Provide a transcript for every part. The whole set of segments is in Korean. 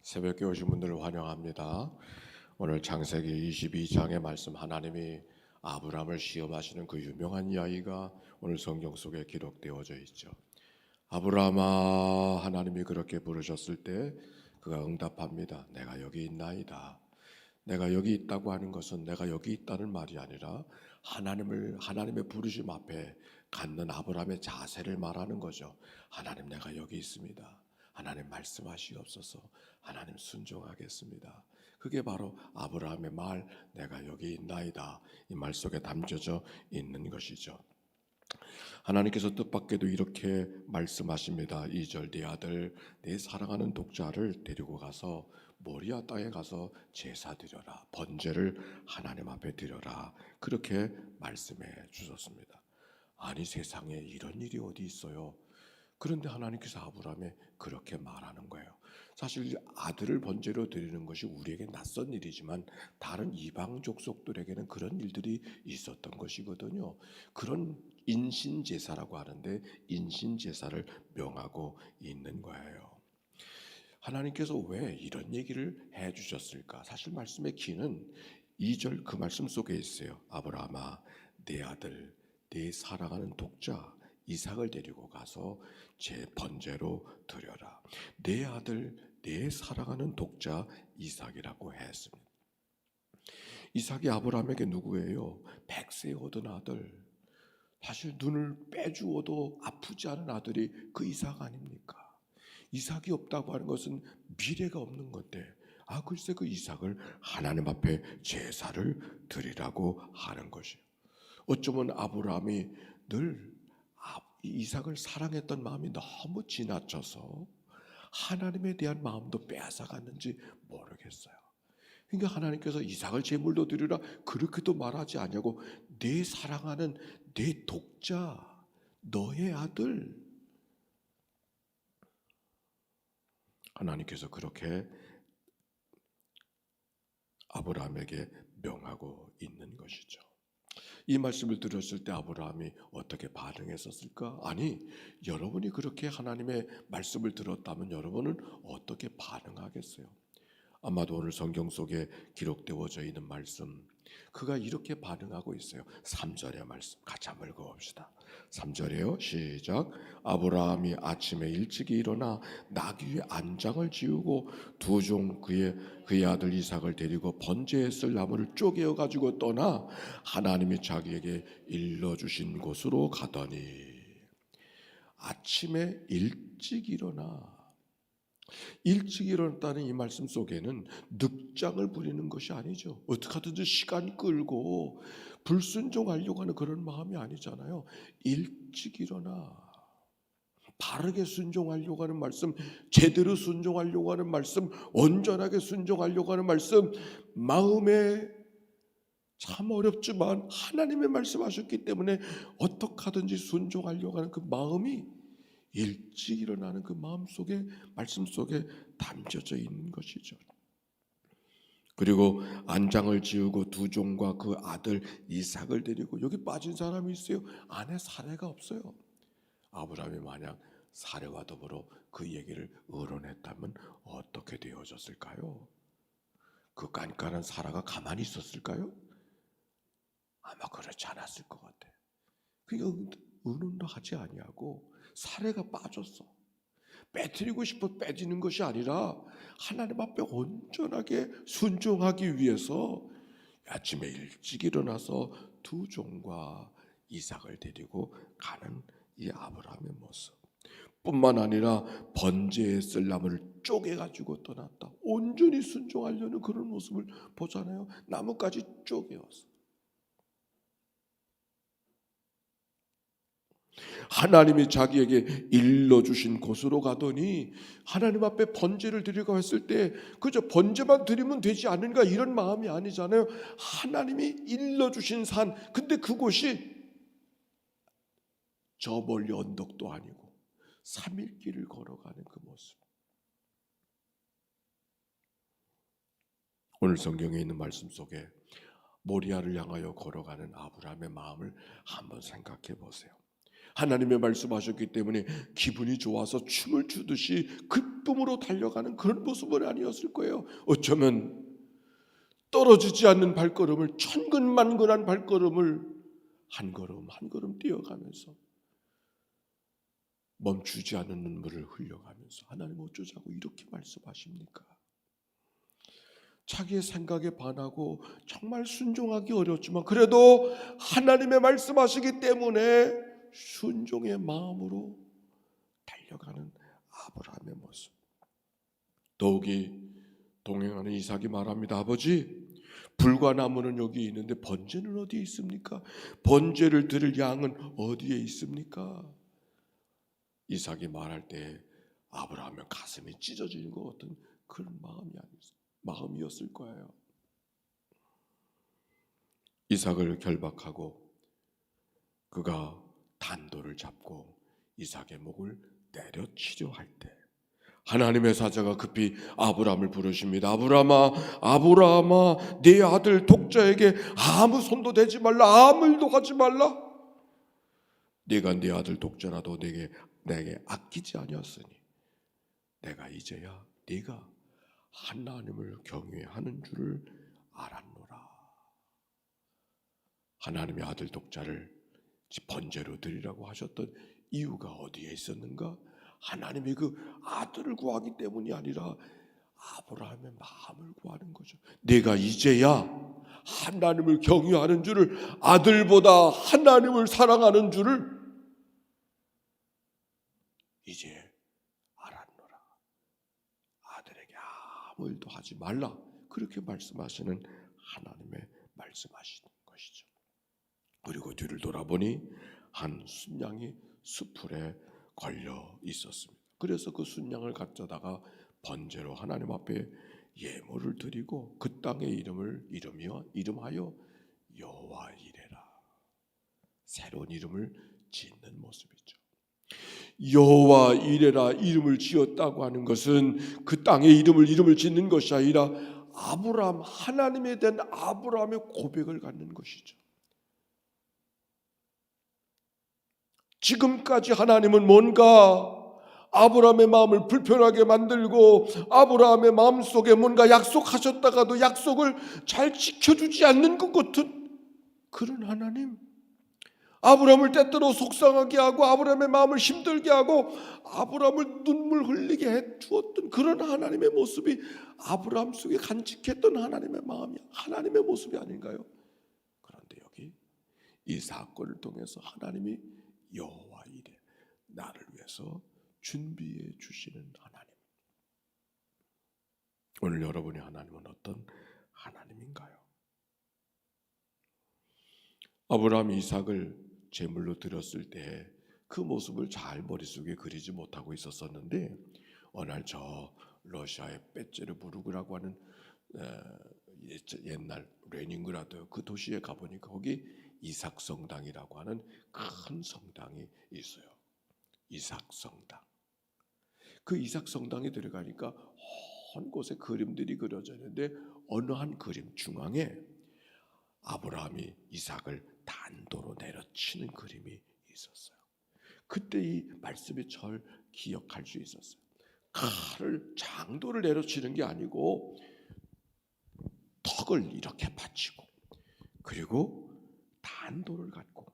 새벽에 오신 분들을 환영합니다. 오늘 창세기 22장의 말씀, 하나님이 아브라함을 시험하시는 그 유명한 이야기가 오늘 성경 속에 기록되어져 있죠. 아브라함아, 하나님이 그렇게 부르셨을 때 그가 응답합니다. 내가 여기 있나이다. 내가 여기 있다고 하는 것은 내가 여기 있다는 말이 아니라 하나님의 부르심 앞에 갖는 아브라함의 자세를 말하는 거죠. 하나님, 내가 여기 있습니다. 하나님 말씀하시옵소서. 하나님 순종하겠습니다. 그게 바로 아브라함의 말, 내가 여기 있나이다, 이 말 속에 담겨져 있는 것이죠. 하나님께서 뜻밖에도 이렇게 말씀하십니다. 2절, 네 아들, 내 사랑하는 독자를 데리고 가서 모리아 땅에 가서 제사 드려라, 번제를 하나님 앞에 드려라, 그렇게 말씀해 주셨습니다. 아니, 세상에 이런 일이 어디 있어요? 그런데 하나님께서 아브라함에 그렇게 말하는 거예요. 사실 아들을 번제로 드리는 것이 우리에게 낯선 일이지만 다른 이방 족속들에게는 그런 일들이 있었던 것이거든요. 그런 인신제사라고 하는데 인신제사를 명하고 있는 거예요. 하나님께서 왜 이런 얘기를 해주셨을까? 사실 말씀의 키는 2절 그 말씀 속에 있어요. 아브라함아, 내 아들, 내 사랑하는 독자 이삭을 데리고 가서 제 번제로 드려라. 내 아들, 내 사랑하는 독자 이삭이라고 했습니다. 이삭이 아브라함에게 누구예요? 100세 얻은 아들. 사실 눈을 빼주어도 아프지 않은 아들이 그 이삭 아닙니까? 이삭이 없다고 하는 것은 미래가 없는 건데, 글쎄 그 이삭을 하나님 앞에 제사를 드리라고 하는 것이에요. 어쩌면 아브라함이 늘 이삭을 사랑했던 마음이 너무 지나쳐서 하나님에 대한 마음도 빼앗아갔는지 모르겠어요. 그러니까 하나님께서 이삭을 제물로 드리라 그렇게도 말하지 않냐고, 내 사랑하는 내 독자, 너의 아들, 하나님께서 그렇게 아브라함에게 명하고 있는 것이죠. 이 말씀을 들었을 때 아브라함이 어떻게 반응했었을까? 아니, 여러분이 그렇게 하나님의 말씀을 들었다면 여러분은 어떻게 반응하겠어요? 아마도 오늘 성경 속에 기록되어져 있는 말씀, 그가 이렇게 반응하고 있어요. 3절의 말씀 같이 한번 읽어봅시다. 3절에요. 시작. 아브라함이 아침에 일찍이 일어나 나귀 위에 안장을 지우고 두 종 그의 아들 이삭을 데리고 번제에 쓸 나무를 쪼개어 가지고 떠나 하나님이 자기에게 일러주신 곳으로 가더니, 아침에 일찍 일어났다는 이 말씀 속에는 늑장을 부리는 것이 아니죠. 어떻게 하든지 시간 끌고 불순종하려고 하는 그런 마음이 아니잖아요. 일찍 일어나 바르게 순종하려고 하는 말씀, 제대로 순종하려고 하는 말씀, 온전하게 순종하려고 하는 말씀, 마음에 참 어렵지만 하나님의 말씀하셨기 때문에 어떻게 하든지 순종하려고 하는 그 마음이 일찍 일어나는 그 마음 속에, 말씀 속에 담겨져 있는 것이죠. 그리고 안장을 지우고 두 종과 그 아들 이삭을 데리고, 여기 빠진 사람이 있어요. 안에 사례가 없어요. 아브라함이 만약 사례와 더불어 그 얘기를 의논했다면 어떻게 되어졌을까요? 그 깐깐한 사라가 가만히 있었을까요? 아마 그렇지 않았을 것 같아요. 그러니까 의논도 하지 아니하고 사례가 빠졌어. 빼뜨리고 싶어 빼지는 것이 아니라 하나님 앞에 온전하게 순종하기 위해서 아침에 일찍 일어나서 두 종과 이삭을 데리고 가는 이 아브라함의 모습, 뿐만 아니라 번제에 쓸 나무를 쪼개가지고 떠났다. 온전히 순종하려는 그런 모습을 보잖아요. 나무까지 쪼개었어. 하나님이 자기에게 일러주신 곳으로 가더니 하나님 앞에 번제를 드리고 했을 때 그저 번제만 드리면 되지 않은가, 이런 마음이 아니잖아요. 하나님이 일러주신 산, 근데 그곳이 저 멀리 언덕도 아니고 3일 길을 걸어가는 그 모습. 오늘 성경에 있는 말씀 속에 모리아를 향하여 걸어가는 아브라함의 마음을 한번 생각해 보세요. 하나님의 말씀하셨기 때문에 기분이 좋아서 춤을 추듯이 기쁨으로 달려가는 그런 모습은 아니었을 거예요. 어쩌면 떨어지지 않는 발걸음을, 천근만근한 발걸음을 한 걸음 한 걸음 뛰어가면서 멈추지 않는 눈물을 흘려가면서 하나님 어쩌자고 이렇게 말씀하십니까? 자기의 생각에 반하고 정말 순종하기 어렵지만 그래도 하나님의 말씀하시기 때문에 순종의 마음으로 달려가는 아브라함의 모습. 더욱이 동행하는 이삭이 말합니다. 아버지, 불과 나무는 여기 있는데 번제는 어디에 있습니까? 번제를 드릴 양은 어디에 있습니까? 이삭이 말할 때 아브라함의 가슴이 찢어지는 것 같은 그런 마음이었을 거예요. 이삭을 결박하고 그가 단도를 잡고 이삭의 목을 내려치려 할 때 하나님의 사자가 급히 아브라함을 부르십니다. 아브라함아, 아브라함아, 네 아들 독자에게 아무 손도 대지 말라, 아무 일도 하지 말라. 네가 네 아들 독자라도 내게 아끼지 아니었으니 내가 이제야 네가 하나님을 경외하는 줄을 알았노라. 하나님의 아들 독자를 번제로 드리라고 하셨던 이유가 어디에 있었는가? 하나님이 그 아들을 구하기 때문이 아니라 아브라함의 마음을 구하는 거죠. 내가 이제야 하나님을 경외하는 줄을, 아들보다 하나님을 사랑하는 줄을 이제 알았노라. 아들에게 아무 일도 하지 말라. 그렇게 말씀하시는 하나님의 말씀하시는 것이죠. 그리고 뒤를 돌아보니 한 순양이 수풀에 걸려 있었습니다. 그래서 그 순양을 가져다가 번제로 하나님 앞에 예물을 드리고 그 땅의 이름하여 여호와 이레라, 새로운 이름을 짓는 모습이죠. 여호와 이레라 이름을 지었다고 하는 것은 그 땅의 이름을 짓는 것이 아니라 아브라함, 하나님에 대한 아브라함의 고백을 갖는 것이죠. 지금까지 하나님은 뭔가 아브라함의 마음을 불편하게 만들고 아브라함의 마음속에 뭔가 약속하셨다가도 약속을 잘 지켜주지 않는 것 같은 그런 하나님, 아브라함을 때때로 속상하게 하고 아브라함의 마음을 힘들게 하고 아브라함을 눈물 흘리게 해주었던 그런 하나님의 모습이 아브라함 속에 간직했던 하나님의 마음이, 하나님의 모습이 아닌가요? 그런데 여기 이 사건을 통해서 하나님이 여호와 이레, 나를 위해서 준비해 주시는 하나님. 오늘 여러분의 하나님은 어떤 하나님인가요? 아브라함이 이삭을 제물로 드렸을 때 그 모습을 잘 머릿속에 그리지 못하고 있었었는데 어느 날 저 러시아의 베제르부르크라고 하는 옛날 레닌그라드 그 도시에 가보니까 거기 이삭 성당이라고 하는 큰 성당이 있어요. 이삭 성당. 그 이삭 성당에 들어가니까 한 곳에 그림들이 그려져 있는데 어느 한 그림 중앙에 아브라함이 이삭을 단도로 내려치는 그림이 있었어요. 그때 이 말씀이 절 기억할 수 있었어요. 칼을 장도를 내려치는 게 아니고 턱을 이렇게 받치고 그리고 단도를 갖고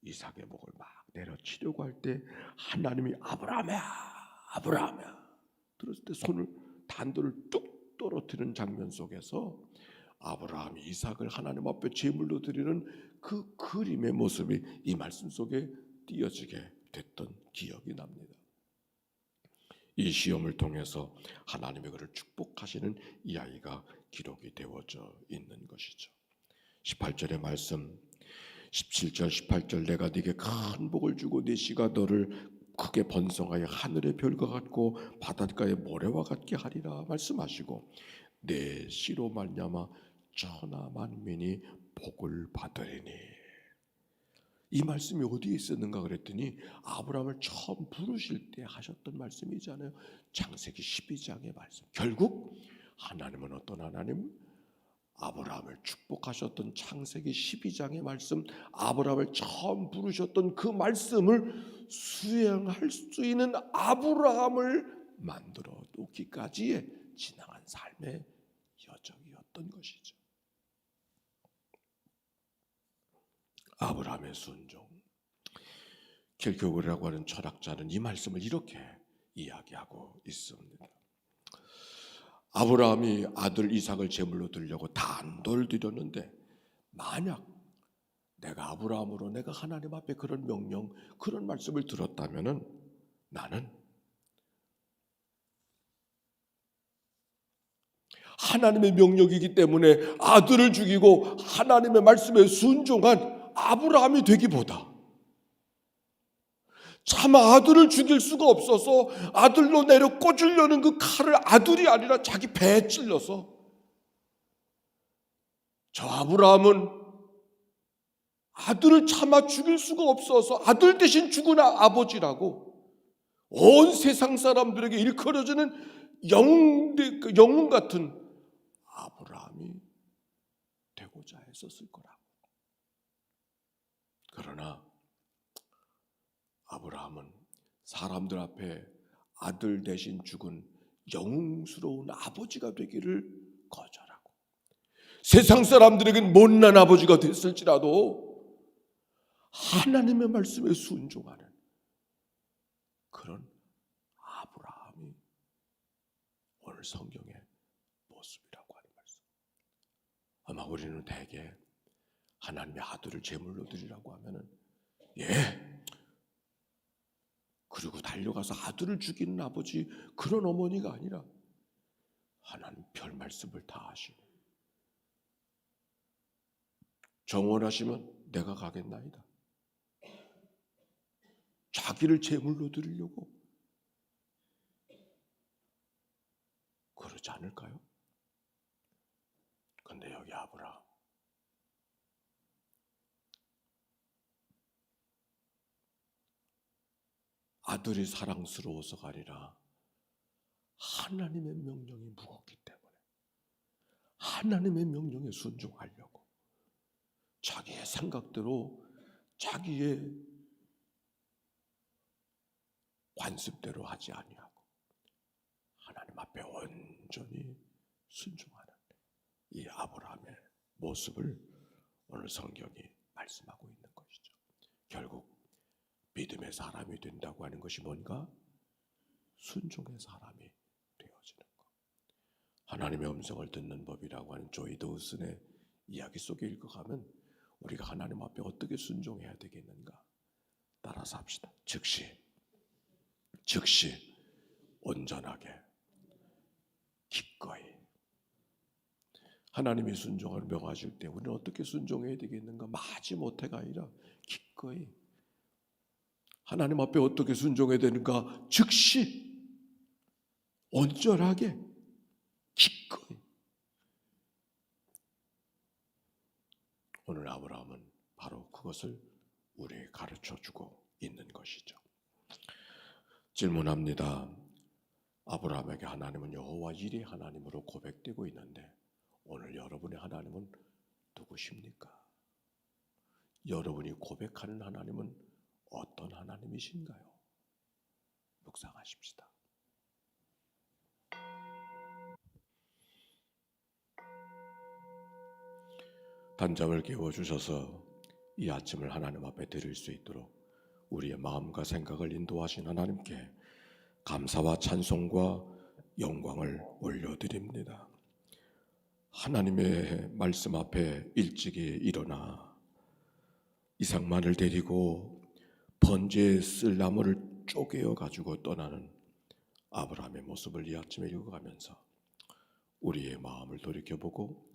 이삭의 목을 막 내려치려고 할 때 하나님이 아브라함이야, 아브라함이야 들었을 때 손을 단도를 뚝 떨어뜨리는 장면 속에서 아브라함이 이삭을 하나님 앞에 제물로 드리는 그 그림의 모습이 이 말씀 속에 띄어지게 됐던 기억이 납니다. 이 시험을 통해서 하나님의 그를 축복하시는 이야기가 기록이 되어져 있는 것이죠. 18절의 말씀, 17절 18절 내가 네게 큰 복을 주고 네 씨가 너를 크게 번성하여 하늘의 별과 같고 바닷가의 모래와 같게 하리라 말씀하시고 내 씨로 말미암아 천하 만민이 복을 받으리니. 이 말씀이 어디에 있었는가 그랬더니 아브라함을 처음 부르실 때 하셨던 말씀이잖아요. 창세기 12장의 말씀. 결국 하나님은 어떤 하나님? 아브라함을 축복하셨던 창세기 12장의 말씀, 아브라함을 처음 부르셨던 그 말씀을 수행할 수 있는 아브라함을 만들어 놓기까지의 지나간 삶의 여정이었던 것이죠. 아브라함의 순종. 킬케고르라고 하는 철학자는 이 말씀을 이렇게 이야기하고 있습니다. 아브라함이 아들 이삭을 제물로 드리려고 단돌 드렸는데, 만약 내가 아브라함으로 내가 하나님 앞에 그런 명령, 그런 말씀을 들었다면은 나는 하나님의 명령이기 때문에 아들을 죽이고 하나님의 말씀에 순종한 아브라함이 되기보다, 차마 아들을 죽일 수가 없어서 아들로 내려 꽂으려는 그 칼을 아들이 아니라 자기 배에 찔러서, 저 아브라함은 아들을 차마 죽일 수가 없어서 아들 대신 죽은 아버지라고 온 세상 사람들에게 일컬어지는 영웅 같은 아브라함이 되고자 했었을 거라고. 그러나 아브라함은 사람들 앞에 아들 대신 죽은 영웅스러운 아버지가 되기를 거절하고, 세상 사람들에겐 못난 아버지가 됐을지라도 하나님의 말씀에 순종하는 그런 아브라함이 오늘 성경의 모습이라고 하는 말씀. 아마 우리는 대개 하나님의 아들을 제물로 드리라고 하면은, 그리고 달려가서 아들을 죽이는 아버지, 그런 어머니가 아니라 하나님 별 말씀을 다 하시고, 정원하시면 내가 가겠나이다. 자기를 제물로 드리려고 그러지 않을까요? 근데 여기 아브라함, 아들이 사랑스러워서가 아니라 하나님의 명령이 무겁기 때문에 하나님의 명령에 순종하려고 자기의 생각대로, 자기의 관습대로 하지 아니하고 하나님 앞에 온전히 순종하는 이 아브라함의 모습을 오늘 성경이 말씀하고 있는 것이죠. 결국 믿음의 사람이 된다고 하는 것이 뭔가? 순종의 사람이 되어지는 것. 하나님의 음성을 듣는 법이라고 하는 조이 도우슨의 이야기 속에 읽어가면 우리가 하나님 앞에 어떻게 순종해야 되겠는가? 따라서 합시다. 즉시 온전하게 기꺼이. 하나님이 순종을 명하실 때 우리는 어떻게 순종해야 되겠는가? 마지못해가 아니라 기꺼이. 하나님 앞에 어떻게 순종해야 되는가? 즉시 온전하게 기꺼이. 오늘 아브라함은 바로 그것을 우리에게 가르쳐주고 있는 것이죠. 질문합니다. 아브라함에게 하나님은 여호와 이레 하나님으로 고백되고 있는데 오늘 여러분의 하나님은 누구십니까? 여러분이 고백하는 하나님은 어떤 하나님이신가요? 묵상하십시다. 단잠을 깨워주셔서 이 아침을 하나님 앞에 드릴 수 있도록 우리의 마음과 생각을 인도하신 하나님께 감사와 찬송과 영광을 올려드립니다. 하나님의 말씀 앞에 일찍이 일어나 이삭만을 데리고 번제에 쓸 나무를 쪼개어 가지고 떠나는 아브라함의 모습을 이 아침에 읽어가면서 우리의 마음을 돌이켜보고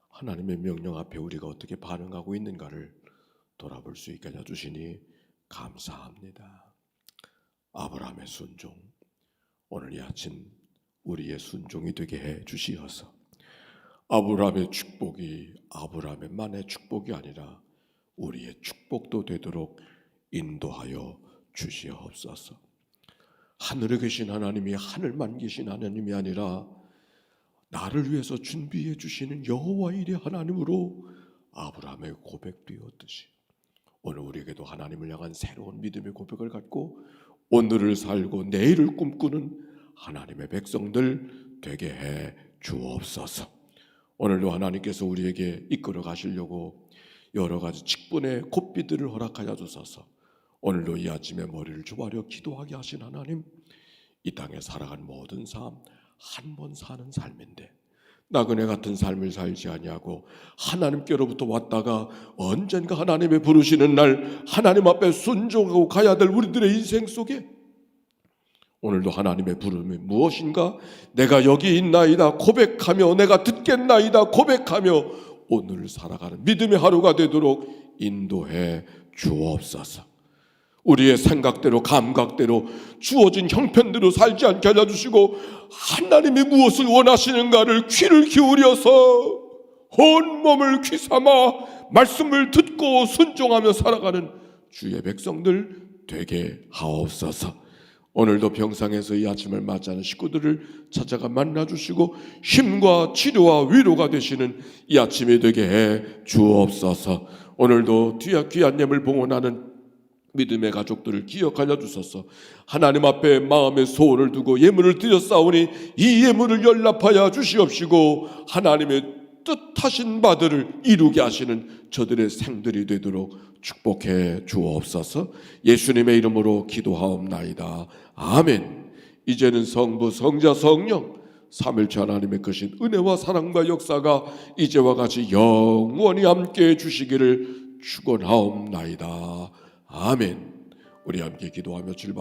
하나님의 명령 앞에 우리가 어떻게 반응하고 있는가를 돌아볼 수 있게 해주시니 감사합니다. 아브라함의 순종, 오늘 이 아침 우리의 순종이 되게 해 주시어서 아브라함의 축복이 아브라함만의 축복이 아니라 우리의 축복도 되도록 인도하여 주시옵소서. 하늘에 계신 하나님이 하늘만 계신 하나님이 아니라 나를 위해서 준비해 주시는 여호와 일의 하나님으로 아브라함의 고백되었듯이 오늘 우리에게도 하나님을 향한 새로운 믿음의 고백을 갖고 오늘을 살고 내일을 꿈꾸는 하나님의 백성들 되게 해 주옵소서. 오늘도 하나님께서 우리에게 이끌어 가시려고 여러 가지 직분의 고삐들을 허락하여 주소서. 오늘도 이 아침에 머리를 조아려 기도하게 하신 하나님, 이 땅에 살아간 모든 삶 한 번 사는 삶인데 나그네 같은 삶을 살지 아니하고 하나님께로부터 왔다가 언젠가 하나님의 부르시는 날 하나님 앞에 순종하고 가야 될 우리들의 인생 속에 오늘도 하나님의 부름이 무엇인가 내가 여기 있나이다 고백하며 내가 듣겠나이다 고백하며 오늘을 살아가는 믿음의 하루가 되도록 인도해 주옵소서. 우리의 생각대로 감각대로 주어진 형편대로 살지 않게 알려주시고 하나님이 무엇을 원하시는가를 귀를 기울여서 온몸을 귀삼아 말씀을 듣고 순종하며 살아가는 주의 백성들 되게 하옵소서. 오늘도 병상에서 이 아침을 맞이하는 식구들을 찾아가 만나주시고 힘과 치료와 위로가 되시는 이 아침이 되게 해 주옵소서. 오늘도 귀한 예물 봉헌하는 믿음의 가족들을 기억하여 주소서. 하나님 앞에 마음의 소원을 두고 예물을 드렸사오니 이 예물을 연락하여 주시옵시고 하나님의 뜻하신 바들을 이루게 하시는 저들의 생들이 되도록 축복해 주옵소서. 예수님의 이름으로 기도하옵나이다. 아멘. 이제는 성부 성자 성령 삼일체 하나님의 크신 은혜와 사랑과 역사가 이제와 같이 영원히 함께해 주시기를 축원하옵나이다. 아멘. 우리 함께 기도하며 출발